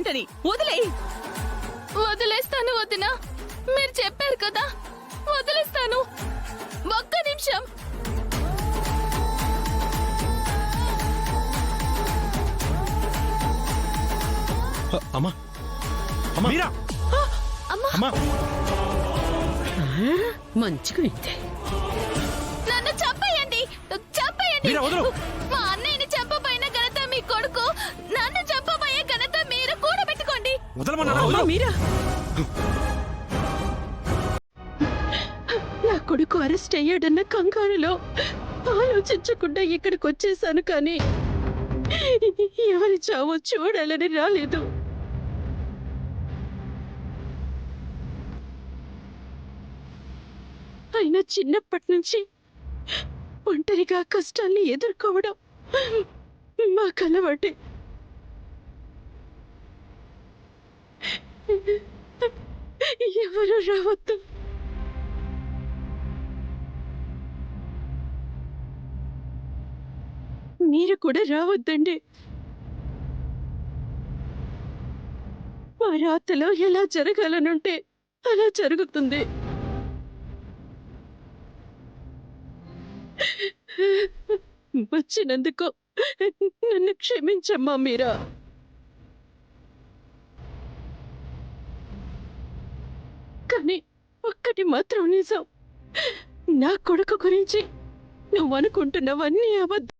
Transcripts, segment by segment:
కాదని వదిలేయ్. వదిలేస్తాను వదినా, మీరు చెప్పారు కదా, వదిలేస్తాను. ఒక్క నిమిషం. అమ్మా అమ్మా మీరా అమ్మా మంచిగా ఇంతే. నన్ను చంపేయండి, చంపేయండి. మీరా వదలు. మా అన్నయ్యని చంపబోయిన ఘనత మీ కొడుకు, నన్ను చంపబోయే ఘనత మీరు కూడా పెట్టుకోండి. వదలమన్నారా? అమ్మా, మీరా నా కొడుకు అరెస్ట్ అయ్యాడన్న కంగారులో ఆలోచించకుండా ఇక్కడికి వచ్చేసాను, కానీ ఎవరి చావో చూడాలని రాలేదు. అయినా చిన్నప్పటి నుంచి ఒంటరిగా కష్టాల్ని ఎదుర్కోవడం మాకు అలవాటే. ఎవరు రావద్దు. మీరు కూడా రావద్దండి. మా రాతలో ఎలా జరగాలనుంటే అలా జరుగుతుంది. వచ్చినందుకు నన్ను క్షమించమ్మా మీరా. కానీ ఒక్కటి మాత్రం నిజం, నా కొడుకు గురించి నువ్వు అనుకుంటున్నవన్నీ అబద్ధం.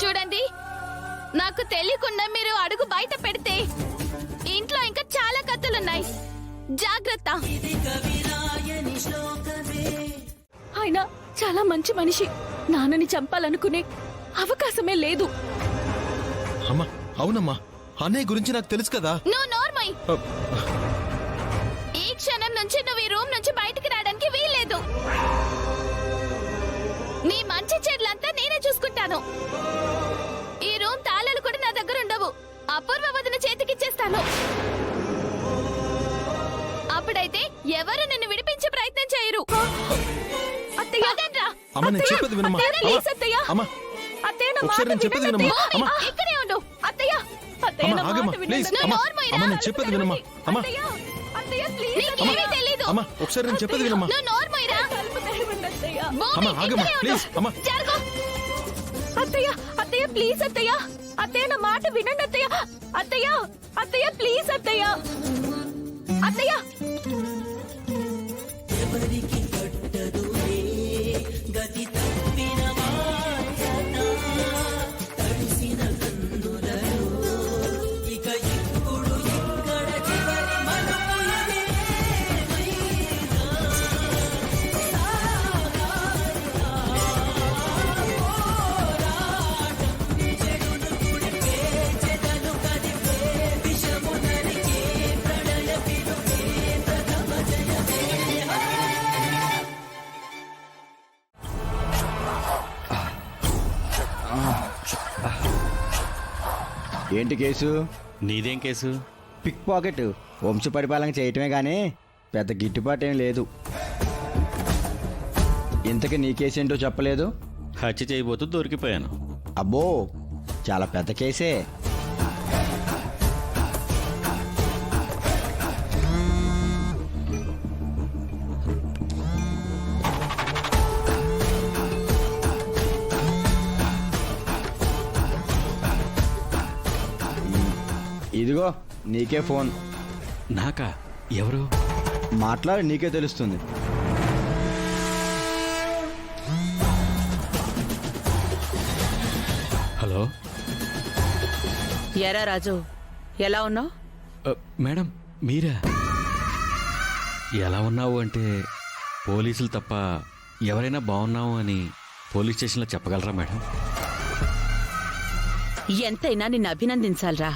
చూడండి, నాకు తెలియకుండా మీరు అడుగు బయట పెడితే ఇంట్లో ఇంకా చాలా కథలున్నాయి. జాగ్రత్త. ఆయన చాలా మంచి మనిషి. నాన్నని చంపాలనుకునే అవకాశమే లేదు. అమ్మా అవునమ్మా, అన్నయ్య గురించి నాకు తెలుసు కదా. నువ్వు నోర్మై. ఈ క్షణం నుంచి నువ్వు ఈ రూమ్ నుంచి బయటికి రావడానికి వీల్లేదు. నీ మంచి చెడ్లంతా నేనే చూసుకుంటాను. ఈ రూమ్ తాళాలు కూడా నా దగ్గర ఉండవు. అపూర్వ వదిన చేతికిచ్చేస్తాను. అప్పుడైతే ఎవరు నిన్ను విడిపించే ప్రయత్నం చేయరు. ఇక్కడే ఉండు అత్తయ్య. నీకేమీ తెలీదు. ఒకసారి నేను చెప్పేది వినమ్మా. నువ్వు నోర్మోయరా. అత్తయ్య అత్తయ్య ప్లీజ్ అత్తయ్య. అత్తయ్య నా మాట వినండి అత్తయ్య. అత్తయ్య అత్తయ్య ప్లీజ్ అత్తయ్య. అత్తయ్య ఏంటి కేసు? నీదేం కేసు? Pick pocket. వంశ పరిపాలన చేయటమే కానీ పెద్ద గిట్టుబాటు ఏం లేదు. ఇంతకీ నీ కేసు ఏంటో చెప్పలేదు. హత్య చేయబోతూ దొరికిపోయాను. అబ్బో, చాలా పెద్ద కేసే. ఇదిగో నీకే ఫోన్. నాకా? ఎవరు? మాట్లాడి నీకే తెలుస్తుంది. హలో. ఎరా రాజు, ఎలా ఉన్నావు? మేడం మీరా? ఎలా ఉన్నావు అంటే పోలీసులు తప్ప ఎవరైనా బాగున్నావు అని పోలీస్ స్టేషన్లో చెప్పగలరా మేడం? ఎంతైనా నిన్ను అభినందించాలరా.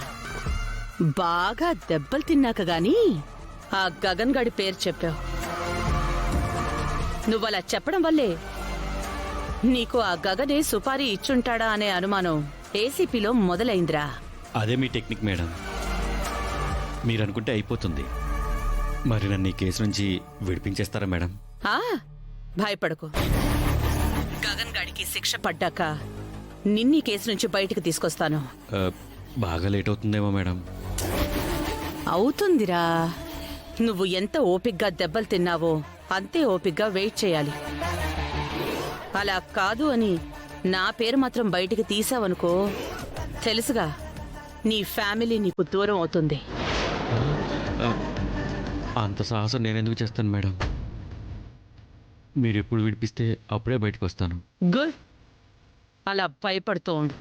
బాగా దెబ్బలు తిన్నాక గాని ఆ గగన్ గాడి పేరు చెప్పావు. నువ్వలా చెప్పడం వల్లే నీకు ఆ గగనే సుపారీ ఇచ్చుంటాడా అనే అనుమానం ఏసీపీలో మొదలైందిరా. అదే మీ టెక్నిక్ మేడం. మీరనుకుంటే అయిపోతుంది. మరి నన్ను ఈ కేసు నుంచి విడిపించేస్తారా మేడం? ఆ భయపడకు. గగన్ గాడికి శిక్ష పడ్డాక నిన్నీ కేసు నుంచి బయటికి తీసుకొస్తాను. బాగా లేట్ అవుతుందేమో మేడం. అవుతుందిరా. నువ్వు ఎంత ఓపిగ్గా దెబ్బలు తిన్నావో అంతే ఓపిగ్గా వెయిట్ చేయాలి. అలా కాదు అని నా పేరు మాత్రం బయటికి తీసావనుకో, తెలుసుగా నీ ఫ్యామిలీ నీకు దూరం అవుతుంది. అంత సాహసం నేనెందుకు చేస్తాను మేడం? మీరు ఎప్పుడు విడిపిస్తే అప్పుడే బయటకు వస్తాను. గుడ్. అలా భయపడుతూ ఉండు.